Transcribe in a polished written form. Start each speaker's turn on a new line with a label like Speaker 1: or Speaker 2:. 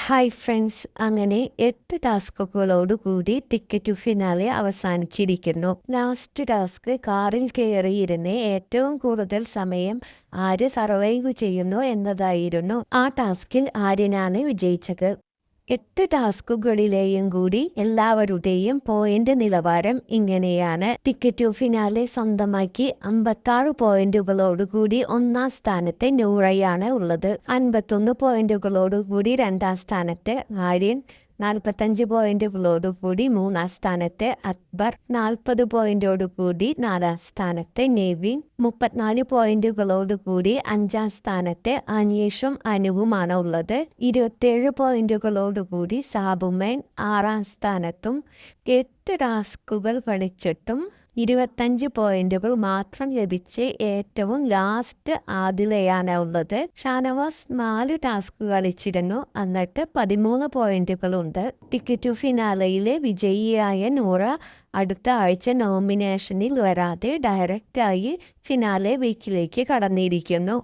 Speaker 1: Hi friends, അങ്ങനെ 8 ടാസ്കുകളോടുകൂടി ticket to finale അവസാനിച്ചിരിക്കുന്നു. ലാസ്റ്റ് ടാസ്ക് കാറിൽ കയറിയിരുന്ന് ഏറ്റവും കൂടുതൽ സമയം ആര് സർവൈവ് ചെയ്യുന്നു എന്നതായിരുന്നു. ആ ടാസ്കിൽ ആര്യനാണ് വിജയിച്ചത്. 8 ടാസ്കുകളിലെയും കൂടി എല്ലാവരുടെയും പോയിന്റ് നിലവാരം ഇങ്ങനെയാണ്. ടിക്കറ്റ് ടു ഫിനാലെ സ്വന്തമാക്കി 56 പോയിന്റുകളോടുകൂടി ഒന്നാം സ്ഥാനത്ത് നൂറയാണ് ഉള്ളത്. 51 പോയിന്റുകളോടുകൂടി രണ്ടാം സ്ഥാനത്ത് ആര്യൻ, 45 പോയിന്റുകളോടുകൂടി മൂന്നാം സ്ഥാനത്ത് അക്ബർ, 40 പോയിന്റോടുകൂടി നാലാം സ്ഥാനത്ത് നെവിൻ, 34 പോയിന്റുകളോടുകൂടി അഞ്ചാം സ്ഥാനത്ത് അനീഷും അനുവുമാണ് ഉള്ളത്. 27 പോയിന്റുകളോടുകൂടി സാബുമേൻ ആറാം സ്ഥാനത്തും. 8 ടാസ്കുകൾ കളിച്ചിട്ടും 25 പോയിന്റുകൾ മാത്രം ലഭിച്ച് ഏറ്റവും ലാസ്റ്റ് ആദിലയാണ് ഉള്ളത്. ഷാനവാസ് 4 ടാസ്ക് കളിച്ചിരുന്നു, എന്നിട്ട് 13 പോയിന്റുകളുണ്ട്. ടിക്കറ്റ് ടു ഫിനാലയിലെ വിജയിയായ നൂറ അടുത്ത ആഴ്ച നോമിനേഷനിൽ വരാതെ ഡയറക്റ്റായി ഫിനാലെ വീക്കിലേക്ക് കടന്നിരിക്കുന്നു.